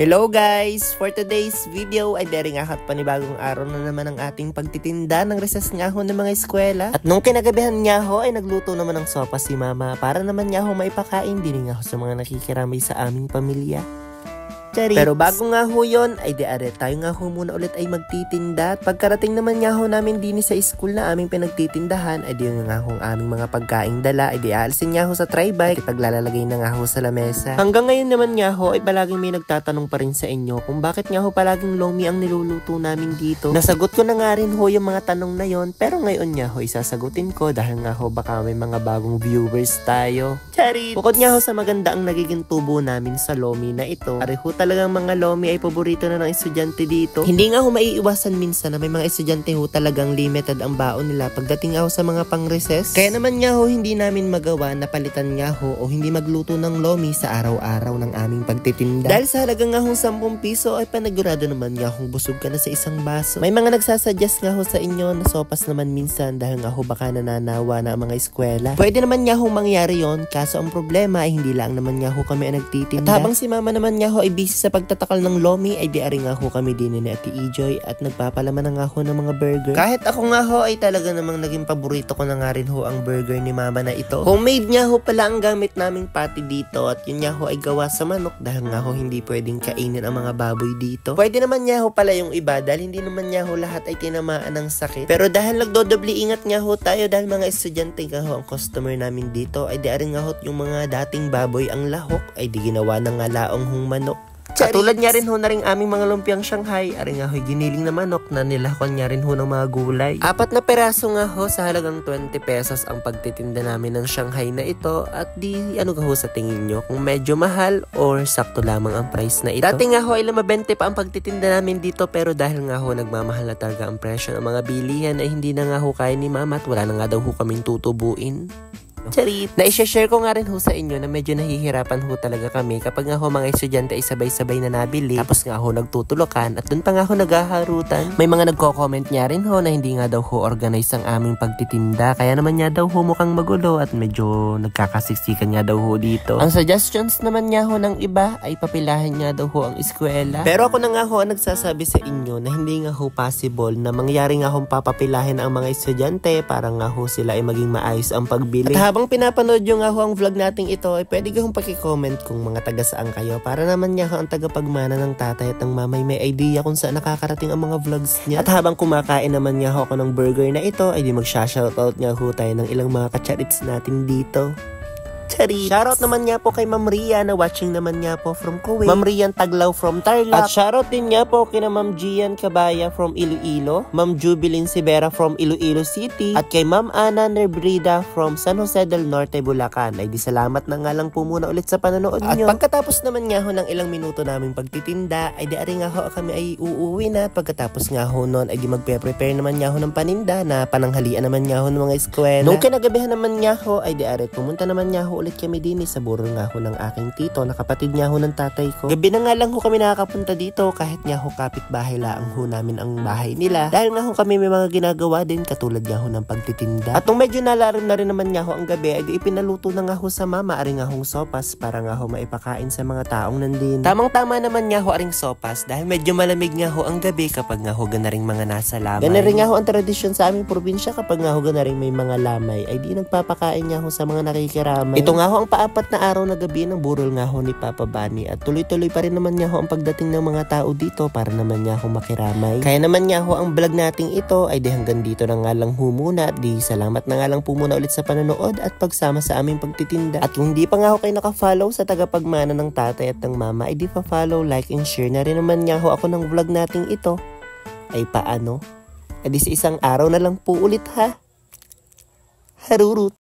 Hello guys! For today's video ay daring akat panibagong araw na naman ang ating pagtitinda ng recess nga ho ng mga eskwela. At nung kinagabihan nga ho ay nagluto naman ng sopas si mama para naman nga ho maipakain din nga ho sa mga nakikiramay sa aming pamilya. Pero bago nga ho yun, ay diare tayo nga ho muna ulit ay magtitinda. At pagkarating naman nga ho namin din sa school na aming pinagtitindahan, ay di nga ho ang aming mga pagkaing dala, ay di aalisin nga ho sa tri-bike, paglalalagay na nga ho sa lamesa. Hanggang ngayon naman nga ho, ay palaging may nagtatanong pa rin sa inyo kung bakit nga ho palaging lomi ang niluluto namin dito. Nasagot ko na nga rin ho yung mga tanong na yon, pero ngayon nga ho isasagutin ko dahil nga ho baka may mga bagong viewers tayo. Charit! Bukod nga ho sa maganda ang nagiging tubo namin sa lomi na ito, pareho talagang mga lomi ay paborito na ng estudyante dito. Hindi nga ho maiiwasan minsan na may mga estudyante ho talagang limited ang baon nila pagdating nga ho sa mga pang-recess. Kaya naman nga ho hindi namin magawa na palitan nga ho o hindi magluto ng lomi sa araw-araw ng aming pagtitinda. Dahil sa halaga nga ho 10 piso ay panagurado naman nga ho busog ka na sa isang baso. May mga nagsasuggest nga ho sa inyo na sopas naman minsan dahil nga ho baka nananawa na ang mga eskwela. Pwede naman nga ho mangyari yon, kaso ang problema ay hindi lang naman nga ho kami ang nagtitinda. At habang si mama naman nga ho ay busy sa pagtatakal ng lomi ay diari nga ho kami din ni Ate Ejoy at nagpapalaman na nga ho ng mga burger. Kahit ako nga ho ay talaga namang naging paborito ko na nga rin ho ang burger ni mama na ito. Homemade nga ho pala ang gamit naming patty dito at yun nga ho ay gawa sa manok dahil nga ho hindi pwedeng kainin ang mga baboy dito. Pwede naman nga ho pala yung iba dahil hindi naman nga ho lahat ay tinamaan ng sakit. Pero dahil nagdodobli ingat nga ho tayo dahil mga estudyante nga ho ang customer namin dito ay diari nga ho yung mga dating baboy ang lahok ay di ginawa ng nga laong hong manok. Katulad nga rin ho na rin aming mga lumpiang Shanghai, aring nga ho giniling na manok na nilahkon nga rin ho ng mga gulay. 4 na peraso nga ho sa halagang 20 pesos ang pagtitinda namin ng Shanghai na ito at di ano nga ho sa tingin nyo kung medyo mahal or sakto lamang ang price na ito. Dati nga ho ay 5.20 pa ang pagtitinda namin dito pero dahil nga ho nagmamahal na talaga ang presyo ng mga bilihan ay hindi na nga ho kaya ni mama at wala na nga daw ho kaming tutubuin. Charit! Na-share ko nga rin ho sa inyo na medyo nahihirapan ho talaga kami kapag nga ho mga estudyante ay sabay-sabay na nabili tapos nga ho nagtutulukan at dun pa nga ho naghaharutan. May mga nagko-comment nga rin ho na hindi nga daw ho organize ang aming pagtitinda kaya naman nga daw ho mukhang magulo at medyo nagkakasiksikan nga daw ho dito. Ang suggestions naman nga ho ng iba ay papilahin nga daw ho ang eskwela. Pero ako na nga ho ang nagsasabi sa inyo na hindi nga ho possible na mangyari nga ho papapilahin ang mga estudyante para nga ho sila ay maging maayos ang pagbili. At habang pinapanood nyo nga ho ang vlog nating ito, ay pwede kong paki-comment kung mga taga saan kayo para naman nga ho ang tagapagmana ng tatay at ng mamay may idea kung saan nakakarating ang mga vlogs niya. At habang kumakain naman nga ho ako ng burger na ito, ay di magsha-shoutout nga ho tayo ng ilang mga kacharits natin dito. Shoutout naman nga po kay Ma'am Ria na watching naman nga po from Kuwait. Ma'am Rian Taglaw from Tarlac. At shoutout din nga po kina Ma'am Gian Cabaya from Iloilo. Ma'am Jubilin Sibera from Iloilo City. At kay Ma'am Ana Nerbrida from San Jose del Norte, Bulacan. Ay di salamat na nga lang po muna ulit sa panonood nyo. At pagkatapos naman nga ho ng ilang minuto naming pagtitinda, ay di ari nga ho kami ay uuwi na. Pagkatapos nga ho nun ay di magpe-prepare naman nga ho ng paninda na pananghalian naman nga ho ng mga eskwela. Nung kinagabihan naman nga ho ay di ari pumunta naman nga ho ulit kami din sa burol nga ho ng aking tito na kapatid nga ho ng tatay ko. Gabi na nga lang ho kami nakakapunta dito kahit nga ho kapitbahay lang ho namin ang bahay nila dahil nga ho kami may mga ginagawa din katulad nga ho ng pagtitinda. At nung medyo nalarim na rin naman nga ho ang gabi ay di ipinaluto na nga ho sa mama aring nga hong sopas para nga ho maipakain sa mga taong nandin. Tamang-tama naman nga ho aring sopas dahil medyo malamig nga ho ang gabi kapag nga ho ganaring mga nasa lamay. Ganaring nga ho ang tradisyon sa aming probinsya kapag nga ho ganaring may mga lamay ay di nagpapakain nga ho sa mga nakikiramay. Ito nga ho ang paapat na araw na gabi ng burol nga ho ni Papa Bunny at tuloy-tuloy pa rin naman nga ho ang pagdating ng mga tao dito para naman nga ho makiramay. Kaya naman nga ho ang vlog nating ito ay di hanggang dito na nga lang ho muna. Di salamat na nga lang po muna ulit sa panonood at pagsama sa aming pagtitinda. At kung di pa nga ho kayo naka-follow sa tagapagmana ng tatay at ng mama ay di pa follow, like and share na rin naman nga ho ako ng vlog nating ito. Ay paano? Ay di sa isang araw na lang po ulit ha. Harurut!